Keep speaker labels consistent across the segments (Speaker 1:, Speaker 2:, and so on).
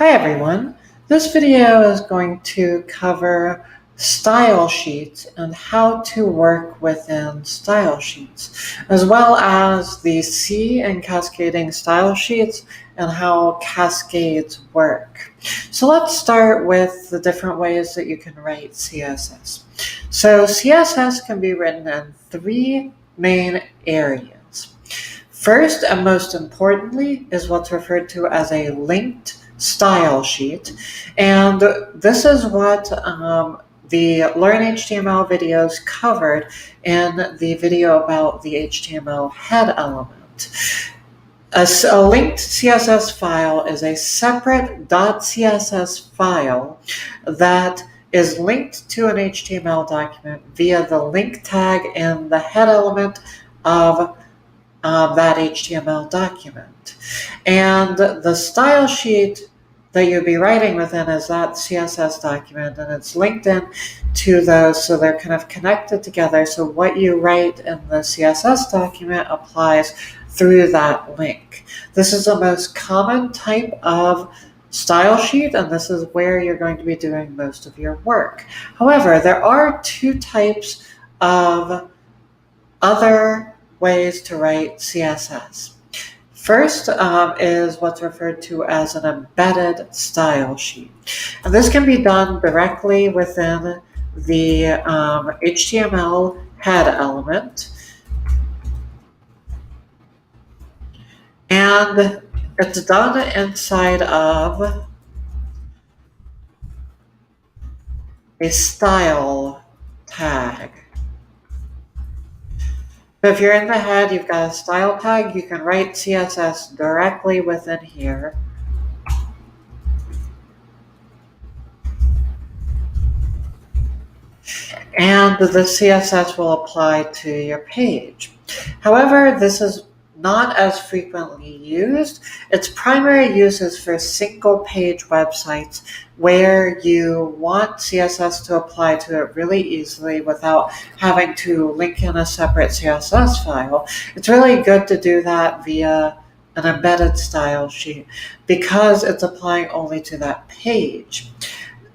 Speaker 1: Hi everyone, this video is going to cover style sheets and how to work within style sheets, as well as the C and cascading style sheets and how cascades work. So let's start with the different ways that you can write CSS. So CSS can be written in three main areas. First and most importantly is what's referred to as a linked style sheet, and this is what the Learn HTML videos covered in the video about the HTML head element. A linked CSS file is a separate .css file that is linked to an HTML document via the link tag in the head element of that HTML document. And the style sheet that you'll be writing within is that CSS document, and it's linked in to those, so they're kind of connected together. So what you write in the CSS document applies through that link. This is the most common type of style sheet, and this is where you're going to be doing most of your work. However, there are two types of other ways to write CSS. First is what's referred to as an embedded style sheet. And this can be done directly within the HTML head element. And it's done inside of a style tag. So if you're in the head, you've got a style tag, you can write CSS directly within here. And the CSS will apply to your page. However, this is not as frequently used. Its primary use is for single page websites where you want CSS to apply to it really easily without having to link in a separate CSS file. It's really good to do that via an embedded style sheet because it's applying only to that page.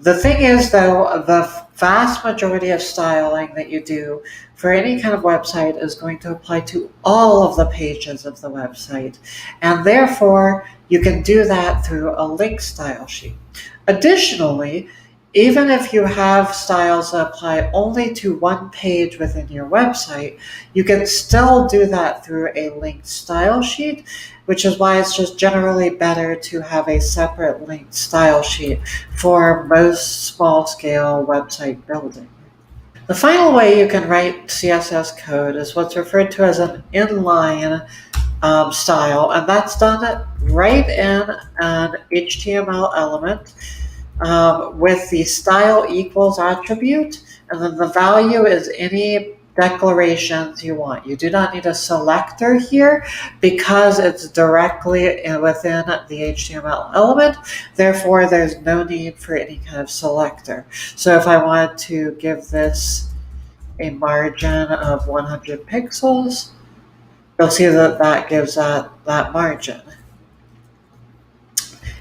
Speaker 1: The thing is, though, the vast majority of styling that you do for any kind of website is going to apply to all of the pages of the website, and therefore you can do that through a link style sheet. Additionally, even if you have styles that apply only to one page within your website, you can still do that through a linked style sheet, which is why it's just generally better to have a separate linked style sheet for most small-scale website building. The final way you can write CSS code is what's referred to as an inline style, and that's done right in an HTML element with the style equals attribute, and then the value is any declarations you want. You do not need a selector here because it's directly within the HTML element. Therefore, there's no need for any kind of selector. So if I wanted to give this a margin of 100 pixels, you'll see that that gives that margin.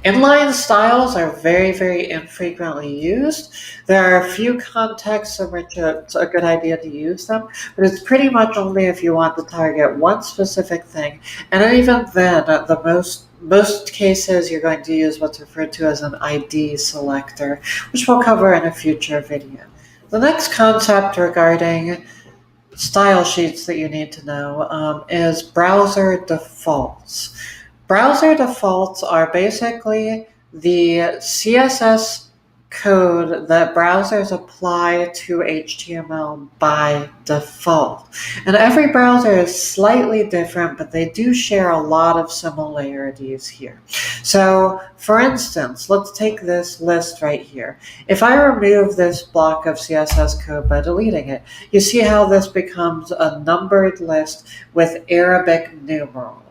Speaker 1: Inline styles are very, very infrequently used. There are a few contexts in which it's a good idea to use them, but it's pretty much only if you want to target one specific thing. And even then, the most cases, you're going to use what's referred to as an ID selector, which we'll cover in a future video. The next concept regarding style sheets that you need to know is browser defaults. Browser defaults are basically the CSS code that browsers apply to HTML by default. And every browser is slightly different, but they do share a lot of similarities here. So, for instance, let's take this list right here. If I remove this block of CSS code by deleting it, you see how this becomes a numbered list with Arabic numerals.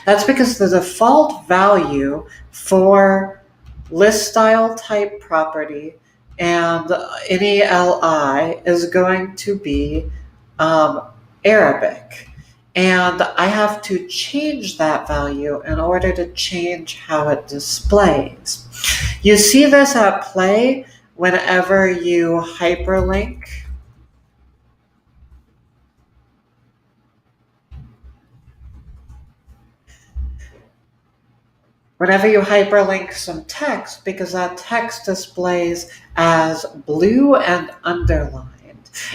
Speaker 1: That's because the default value for list style type property and any LI is going to be Arabic. and I have to change that value in order to change how it displays. You see this at play whenever you hyperlink. Whenever you hyperlink some text, because that text displays as blue and underlined.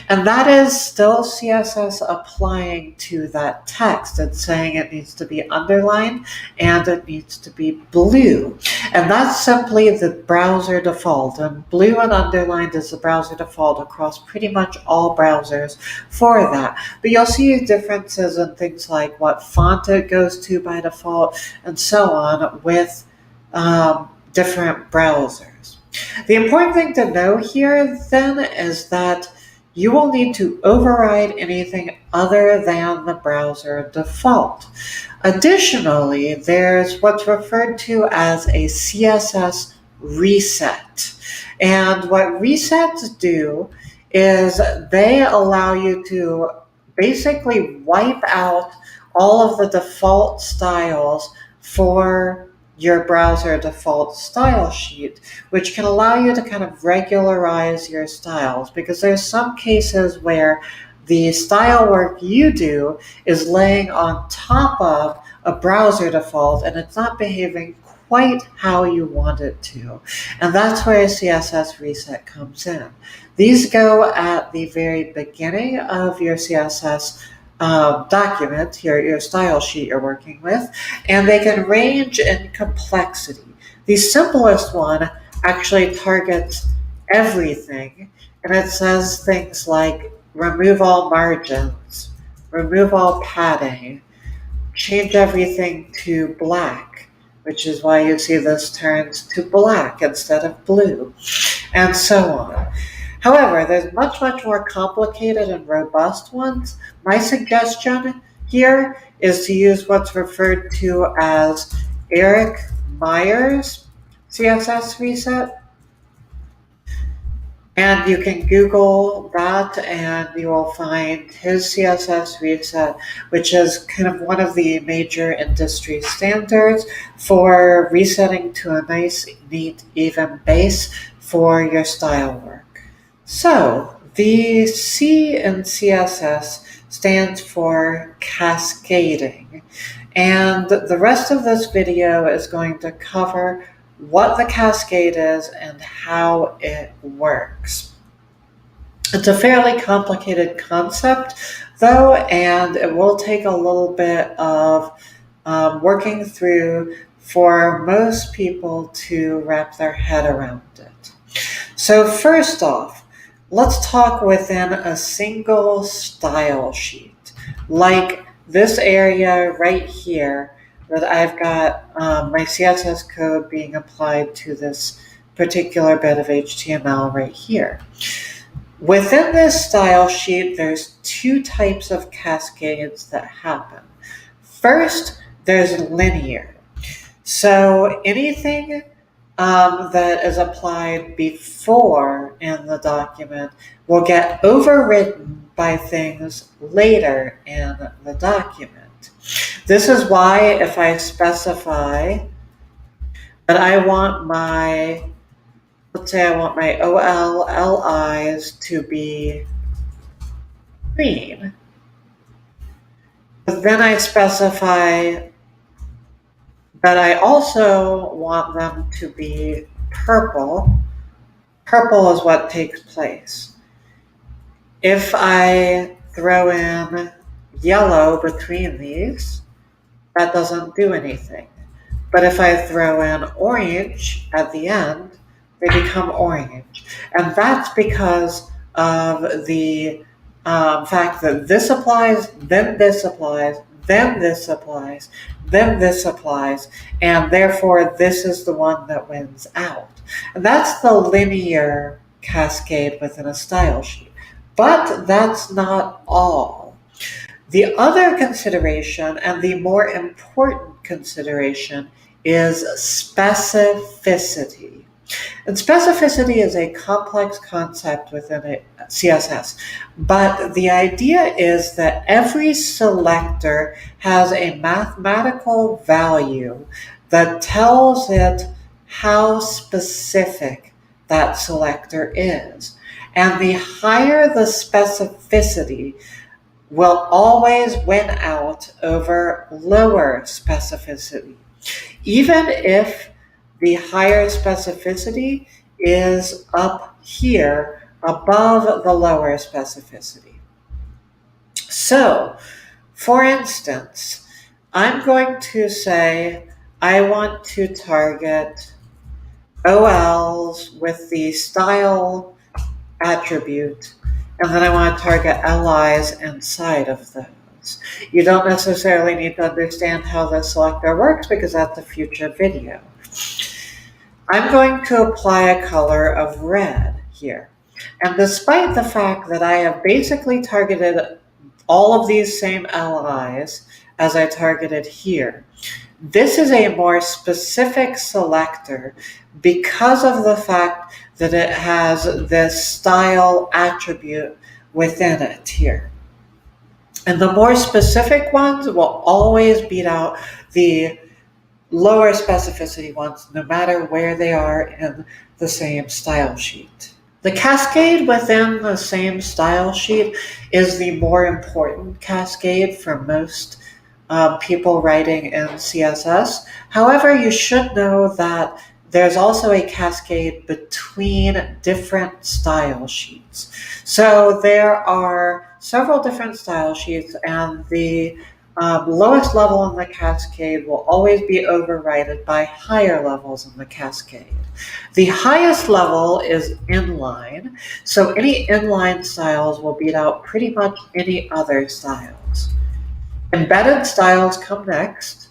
Speaker 1: And that is still CSS applying to that text. It's saying it needs to be underlined and it needs to be blue. And that's simply the browser default. And blue and underlined is the browser default across pretty much all browsers for that. But you'll see differences in things like what font it goes to by default and so on with different browsers. The important thing to know here then is that you will need to override anything other than the browser default. Additionally, there's what's referred to as a CSS reset. And what resets do is they allow you to basically wipe out all of the default styles for your browser default style sheet, which can allow you to kind of regularize your styles, because there's some cases where the style work you do is laying on top of a browser default and it's not behaving quite how you want it to. And that's where a CSS reset comes in. These go at the very beginning of your CSS document, your style sheet you're working with, and they can range in complexity. The simplest one actually targets everything, and it says things like remove all margins, remove all padding, change everything to black, which is why you see this turns to black instead of blue, and so on. However, there's much more complicated and robust ones. My suggestion here is to use what's referred to as Eric Meyer's CSS reset. And you can Google that and you will find his CSS reset, which is kind of one of the major industry standards for resetting to a nice, neat, even base for your style work. So, the C in CSS stands for cascading, and the rest of this video is going to cover what the cascade is and how it works. It's a fairly complicated concept, though, and it will take a little bit of working through for most people to wrap their head around it. So first off, let's talk within a single style sheet, like this area right here that I've got my CSS code being applied to this particular bit of HTML right here. Within this style sheet, there's two types of cascades that happen. First, there's linear. So anything that is applied before in the document will get overwritten by things later in the document. This is why if I specify that I want my, let's say I want my OLLIs to be green, but then I specify that I also want them to be purple. Purple is what takes place. If I throw in yellow between these, that doesn't do anything. But if I throw in orange at the end, they become orange. And that's because of the fact that this applies, then this applies, then this applies, then this applies, and therefore this is the one that wins out. And that's the linear cascade within a style sheet. But that's not all. The other consideration, and the more important consideration, is specificity. And specificity is a complex concept within CSS, but the idea is that every selector has a mathematical value that tells it how specific that selector is. And the higher the specificity will always win out over lower specificity, even if the higher specificity is up here above the lower specificity. So, for instance, I'm going to say I want to target OLs with the style attribute, and then I want to target LIs inside of those. You don't necessarily need to understand how the selector works because that's a future video. I'm going to apply a color of red here. And despite the fact that I have basically targeted all of these same LIs as I targeted here, this is a more specific selector because of the fact that it has this style attribute within it here. And the more specific ones will always beat out the lower specificity ones, no matter where they are in the same style sheet. The cascade within the same style sheet is the more important cascade for most people writing in CSS. However, you should know that there's also a cascade between different style sheets. So there are several different style sheets, and the lowest level in the cascade will always be overridden by higher levels in the cascade. The highest level is inline, so any inline styles will beat out pretty much any other styles. Embedded styles come next,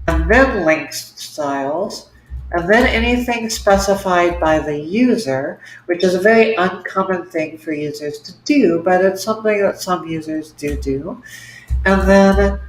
Speaker 1: and then linked styles, and then anything specified by the user, which is a very uncommon thing for users to do, but it's something that some users do. And then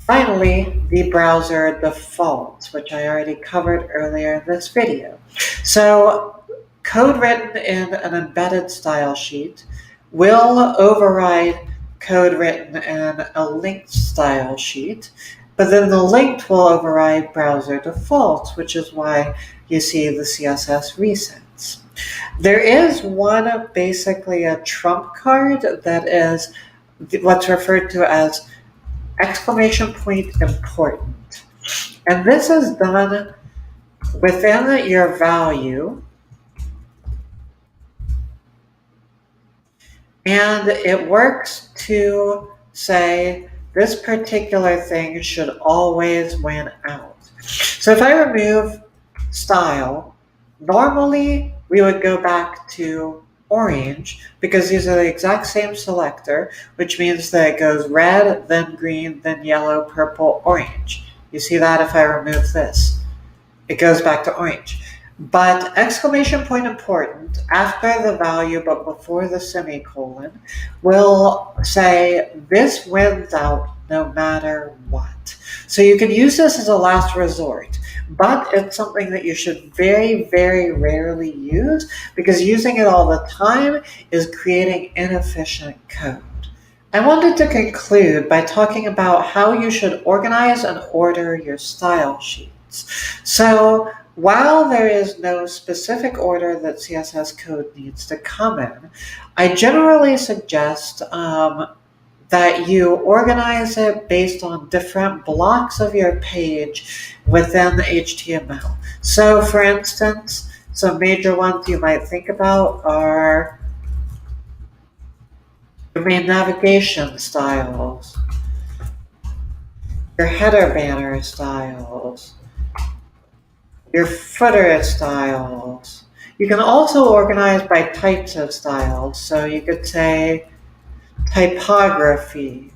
Speaker 1: finally, the browser defaults, which I already covered earlier in this video. So code written in an embedded style sheet will override code written in a linked style sheet, but then the linked will override browser defaults, which is why you see the CSS resets. There is one, basically a trump card, that is what's referred to as exclamation point important. And this is done within your value, and it works to say this particular thing should always win out. So if I remove style, normally we would go back to orange because these are the exact same selector, which means that it goes red, then green, then yellow, purple, orange. You see that if I remove this, it goes back to orange. But exclamation point important after the value but before the semicolon will say this wins out no matter what. So you can use this as a last resort, but it's something that you should very, very rarely use because using it all the time is creating inefficient code. I wanted to conclude by talking about how you should organize and order your style sheets. So while there is no specific order that CSS code needs to come in, I generally suggest that you organize it based on different blocks of your page within the HTML. So for instance, some major ones you might think about are your main navigation styles, your header banner styles, your footer styles. You can also organize by types of styles. So you could say typography.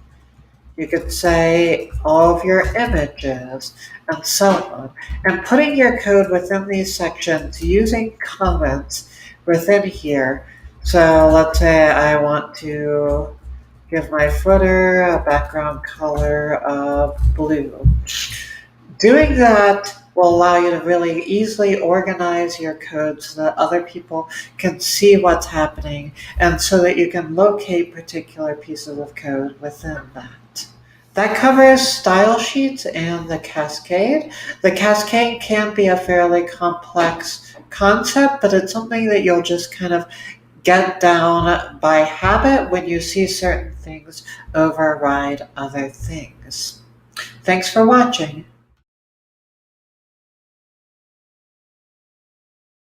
Speaker 1: You could say all of your images and so on. And putting your code within these sections using comments within here. So let's say I want to give my footer a background color of blue. Doing that will allow you to really easily organize your code so that other people can see what's happening and so that you can locate particular pieces of code within that. That covers style sheets and the cascade. The cascade can be a fairly complex concept, but it's something that you'll just kind of get down by habit when you see certain things override other things. Thanks for watching.